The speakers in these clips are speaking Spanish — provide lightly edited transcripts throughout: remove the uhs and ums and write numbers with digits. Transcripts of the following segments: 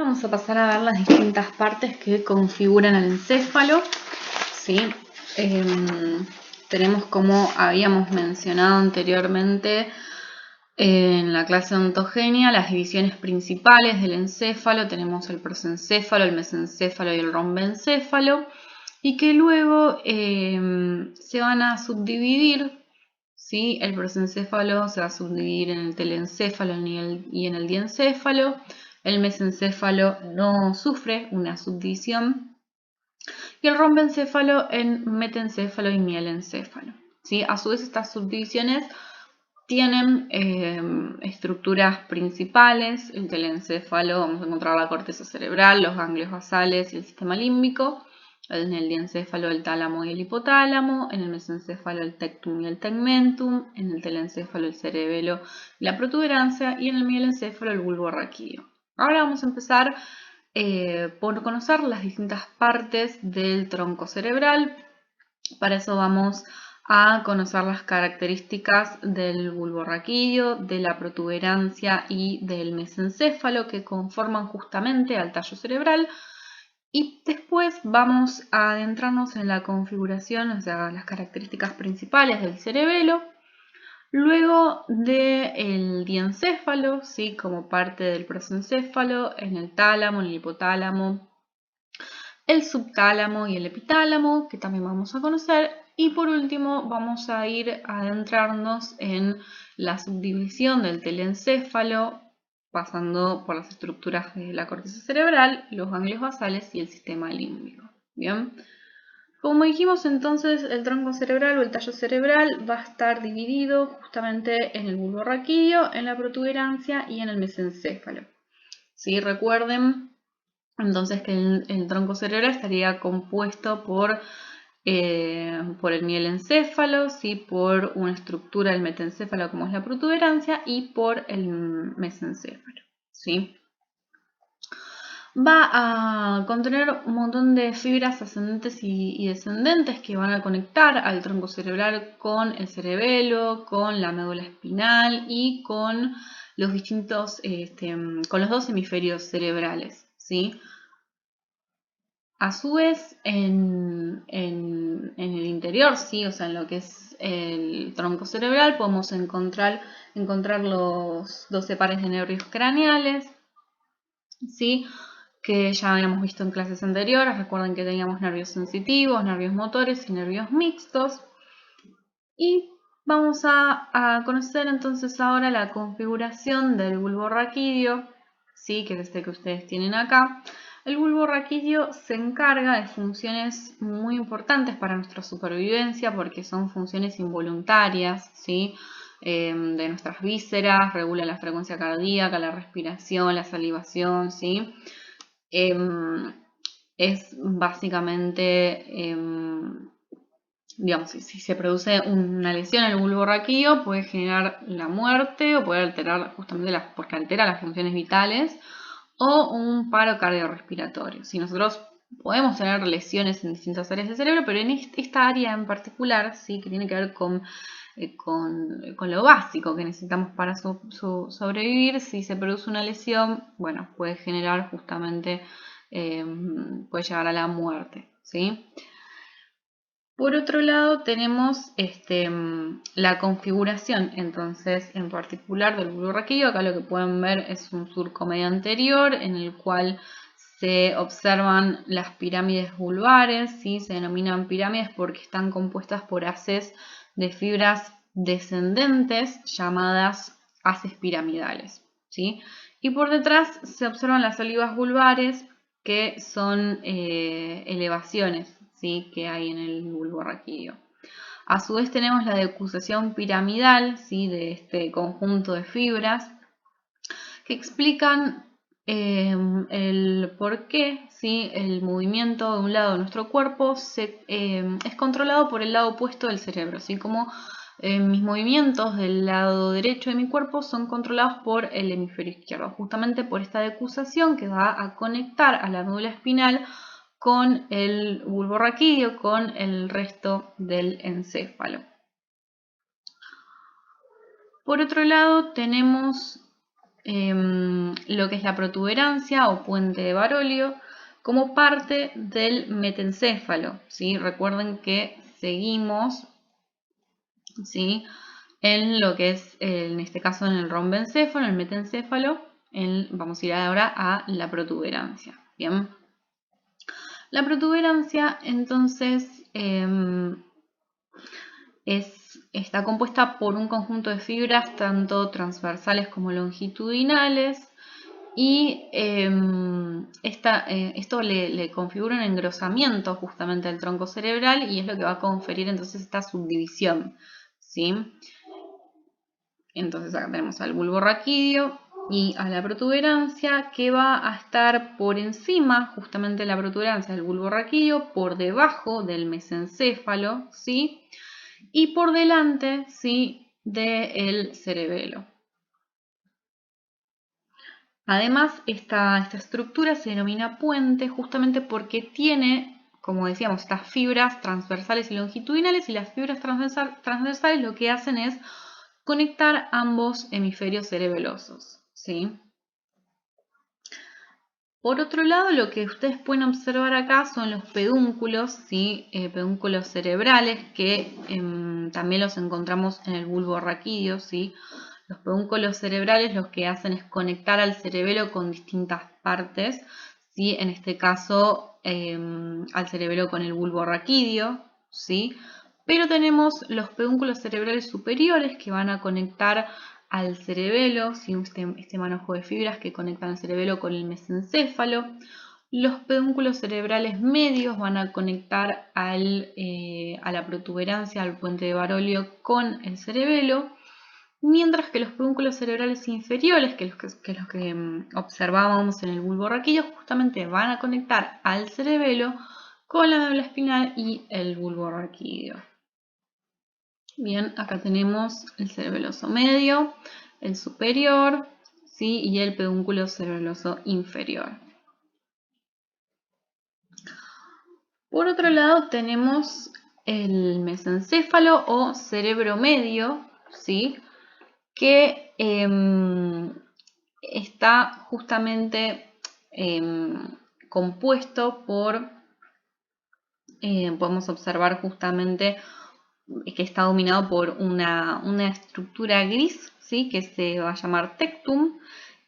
vamos a pasar a ver las distintas partes que configuran el encéfalo. ¿Sí? Tenemos, como habíamos mencionado anteriormente en la clase de ontogenia, las divisiones principales del encéfalo. Tenemos el prosencéfalo, el mesencéfalo y el rombencéfalo, y que luego se van a subdividir. ¿Sí? El prosencéfalo se va a subdividir en el telencéfalo y en el diencéfalo. El mesencéfalo no sufre una subdivisión. Y el rombencéfalo en metencéfalo y mielencéfalo. ¿Sí? A su vez, estas subdivisiones tienen estructuras principales. El telencéfalo, vamos a encontrar la corteza cerebral, los ganglios basales y el sistema límbico. En el diencéfalo el tálamo y el hipotálamo, en el mesencéfalo el tectum y el tegmentum, en el telencéfalo el cerebelo y la protuberancia, y en el mielencéfalo el bulbo raquídeo. Ahora vamos a empezar por conocer las distintas partes del tronco cerebral. Para eso vamos a conocer las características del bulbo raquídeo, de la protuberancia y del mesencéfalo, que conforman justamente al tallo cerebral. Y después vamos a adentrarnos en la configuración, o sea, las características principales del cerebelo. Luego del diencéfalo, ¿sí? Como parte del prosencéfalo, en el tálamo, en el hipotálamo, el subtálamo y el epitálamo, que también vamos a conocer. Y por último vamos a ir a adentrarnos en la subdivisión del telencéfalo, pasando por las estructuras de la corteza cerebral, los ganglios basales y el sistema límbico. Bien. Como dijimos, entonces, el tronco cerebral o el tallo cerebral va a estar dividido justamente en el bulbo raquídeo, en la protuberancia y en el mesencéfalo. ¿Sí? Recuerden entonces que el tronco cerebral estaría compuesto por el mielencéfalo, ¿sí? Por una estructura del metencéfalo como es la protuberancia y por el mesencéfalo. ¿Sí? Va a contener un montón de fibras ascendentes y descendentes que van a conectar al tronco cerebral con el cerebelo, con la médula espinal y con los distintos, con los dos hemisferios cerebrales, ¿sí? A su vez, en el interior, ¿sí? O sea, en lo que es el tronco cerebral, podemos encontrar los 12 pares de nervios craneales, ¿sí? Que ya habíamos visto en clases anteriores. Recuerden que teníamos nervios sensitivos, nervios motores y nervios mixtos. Y vamos a conocer entonces ahora la configuración del bulbo raquídeo, ¿sí? Que es este que ustedes tienen acá. El bulbo raquídeo se encarga de funciones muy importantes para nuestra supervivencia porque son funciones involuntarias, ¿sí? De nuestras vísceras, regula la frecuencia cardíaca, la respiración, la salivación, ¿sí? Es básicamente, digamos, si se produce una lesión en el bulbo raquídeo, puede generar la muerte o puede alterar justamente porque altera las funciones vitales, o un paro cardiorrespiratorio. Si nosotros podemos tener lesiones en distintas áreas del cerebro, pero en esta área en particular, ¿sí? Que tiene que ver con lo básico que necesitamos para sobrevivir, si se produce una lesión, bueno, puede generar justamente, puede llegar a la muerte, ¿sí? Por otro lado tenemos la configuración, entonces, en particular del bulbo raquídeo. Acá lo que pueden ver es un surco medio anterior en el cual se observan las pirámides vulvares, ¿sí? Se denominan pirámides porque están compuestas por haces de fibras descendentes llamadas haces piramidales, ¿sí? Y por detrás se observan las olivas vulvares, que son elevaciones, ¿sí? Que hay en el bulbo raquídeo. A su vez tenemos la decusación piramidal, ¿sí? De este conjunto de fibras que explican el por qué, ¿sí? El movimiento de un lado de nuestro cuerpo es controlado por el lado opuesto del cerebro, ¿sí? Como mis movimientos del lado derecho de mi cuerpo son controlados por el hemisferio izquierdo, justamente por esta decusación que va a conectar a la médula espinal con el bulbo raquídeo, con el resto del encéfalo. Por otro lado tenemos lo que es la protuberancia o puente de Barolio como parte del metencéfalo, ¿sí? Recuerden que seguimos, ¿sí?, en lo que es, en este caso, en el rombencéfalo, el metencéfalo. Vamos a ir ahora a la protuberancia. Bien. La protuberancia, entonces, está compuesta por un conjunto de fibras tanto transversales como longitudinales, y esto le configura un engrosamiento justamente del tronco cerebral, y es lo que va a conferir entonces esta subdivisión, ¿sí? Entonces acá tenemos al bulbo raquídeo y a la protuberancia, que va a estar por encima justamente de la protuberancia del bulbo raquídeo, por debajo del mesencéfalo, ¿sí?, y por delante, ¿sí?, del cerebelo. Además, esta estructura se denomina puente justamente porque tiene, como decíamos, estas fibras transversales y longitudinales, y las fibras transversales lo que hacen es conectar ambos hemisferios cerebelosos, ¿sí? Por otro lado, lo que ustedes pueden observar acá son los pedúnculos, ¿sí? Pedúnculos cerebrales, que también los encontramos en el bulbo raquídeo, ¿sí? Los pedúnculos cerebrales lo que hacen es conectar al cerebelo con distintas partes, ¿sí? En este caso, al cerebelo con el bulbo raquídeo, ¿sí? Pero tenemos los pedúnculos cerebrales superiores, que van a conectar al cerebelo, ¿sí? Este manojo de fibras que conectan al cerebelo con el mesencéfalo. Los pedúnculos cerebrales medios van a conectar a la protuberancia, al puente de Barolio, con el cerebelo, mientras que los pedúnculos cerebrales inferiores, que los que observábamos en el bulbo raquídeo, justamente van a conectar al cerebelo con la médula espinal y el bulbo raquídeo. Bien, acá tenemos el cerebeloso medio, el superior, ¿sí?, y el pedúnculo cerebeloso inferior. Por otro lado tenemos el mesencéfalo o cerebro medio, ¿sí?, que está justamente compuesto por, podemos observar justamente que está dominado por una estructura gris, ¿sí?, que se va a llamar tectum,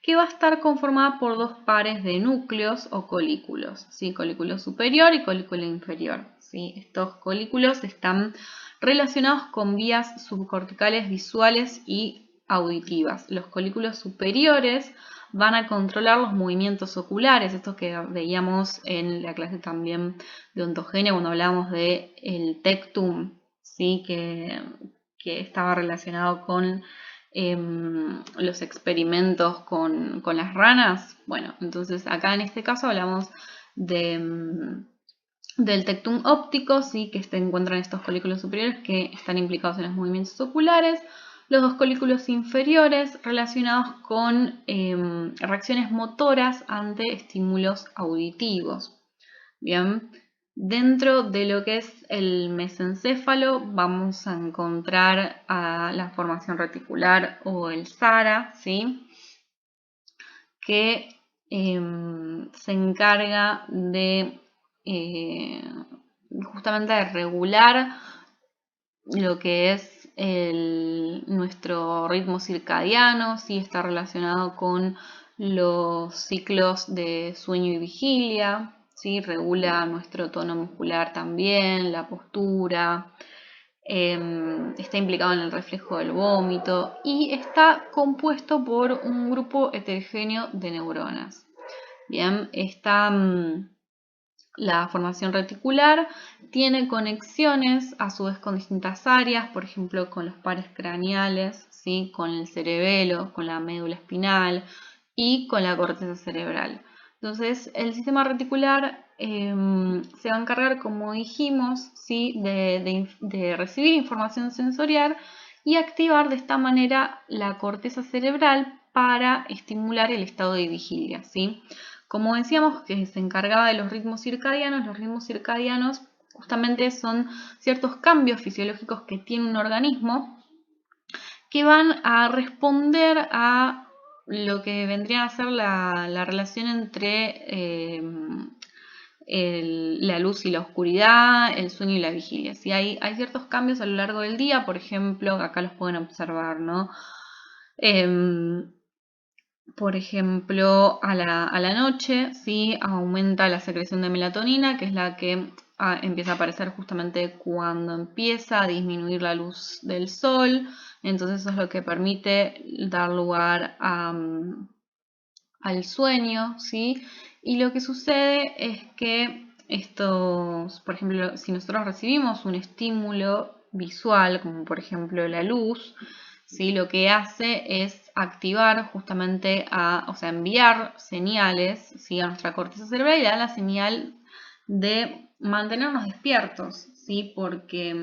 que va a estar conformada por dos pares de núcleos o colículos, ¿sí?, colículo superior y colículo inferior, ¿sí? Estos colículos están relacionados con vías subcorticales visuales y auditivas. Los colículos superiores van a controlar los movimientos oculares, estos que veíamos en la clase también de ontogenia cuando hablamos del tectum, ¿sí?, que estaba relacionado con los experimentos con las ranas. Bueno, entonces acá en este caso hablamos del tectum óptico, ¿sí?, que se encuentran estos colículos superiores que están implicados en los movimientos oculares. Los dos colículos inferiores relacionados con reacciones motoras ante estímulos auditivos. Bien, dentro de lo que es el mesencéfalo vamos a encontrar a la formación reticular o el SARA, ¿sí?, que se encarga de justamente de regular lo que es nuestro ritmo circadiano, ¿sí?, está relacionado con los ciclos de sueño y vigilia, ¿sí?, regula nuestro tono muscular también, la postura, está implicado en el reflejo del vómito y está compuesto por un grupo heterogéneo de neuronas. Bien, la formación reticular tiene conexiones a su vez con distintas áreas, por ejemplo con los pares craneales, ¿sí?, con el cerebelo, con la médula espinal y con la corteza cerebral. Entonces el sistema reticular se va a encargar, como dijimos, ¿sí?, de recibir información sensorial y activar de esta manera la corteza cerebral para estimular el estado de vigilia, ¿sí? Como decíamos que se encargaba de los ritmos circadianos justamente son ciertos cambios fisiológicos que tiene un organismo que van a responder a lo que vendría a ser la relación entre la luz y la oscuridad, el sueño y la vigilia. ¿Sí? Hay ciertos cambios a lo largo del día, por ejemplo, acá los pueden observar, ¿no? Por ejemplo, a la noche, ¿sí? Aumenta la secreción de melatonina, que es la que empieza a aparecer justamente cuando empieza a disminuir la luz del sol. Entonces eso es lo que permite dar lugar al sueño, ¿sí? Y lo que sucede es que estos, por ejemplo, si nosotros recibimos un estímulo visual, como por ejemplo la luz, ¿sí? Lo que hace es activar justamente o sea, enviar señales, ¿sí? A nuestra corteza cerebral y da la señal de mantenernos despiertos, ¿sí? Porque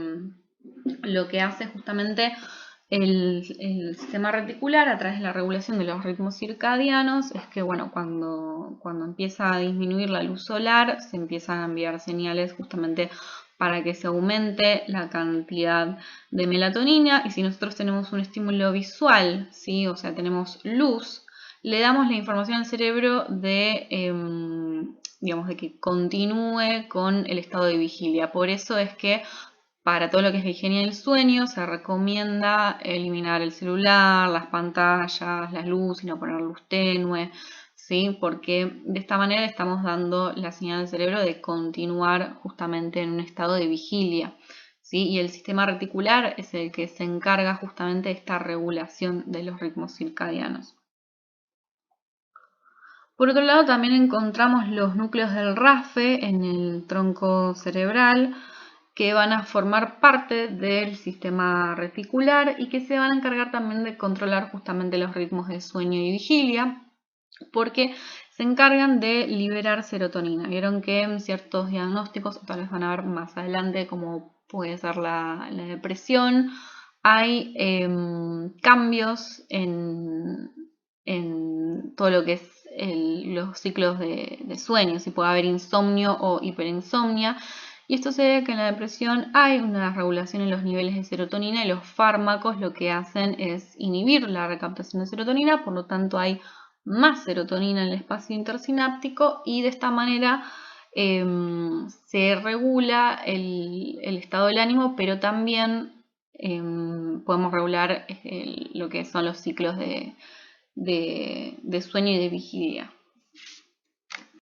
lo que hace justamente el sistema reticular a través de la regulación de los ritmos circadianos es que, bueno, cuando empieza a disminuir la luz solar, se empiezan a enviar señales justamente para que se aumente la cantidad de melatonina. Y si nosotros tenemos un estímulo visual, ¿sí? O sea, tenemos luz, le damos la información al cerebro digamos, de que continúe con el estado de vigilia. Por eso es que para todo lo que es la higiene del sueño se recomienda eliminar el celular, las pantallas, las luces y no poner luz tenue, ¿sí? Porque de esta manera estamos dando la señal al cerebro de continuar justamente en un estado de vigilia, ¿sí? Y el sistema reticular es el que se encarga justamente de esta regulación de los ritmos circadianos. Por otro lado, también encontramos los núcleos del RAFE en el tronco cerebral, que van a formar parte del sistema reticular y que se van a encargar también de controlar justamente los ritmos de sueño y vigilia, porque se encargan de liberar serotonina. Vieron que en ciertos diagnósticos, tal vez van a ver más adelante, como puede ser la depresión, hay cambios en todo lo que es los ciclos de sueño, si puede haber insomnio o hiperinsomnia. Y esto se debe a que en la depresión hay una regulación en los niveles de serotonina y los fármacos lo que hacen es inhibir la recaptación de serotonina, por lo tanto hay más serotonina en el espacio intersináptico y de esta manera se regula el estado del ánimo, pero también podemos regular lo que son los ciclos de sueño y de vigilia.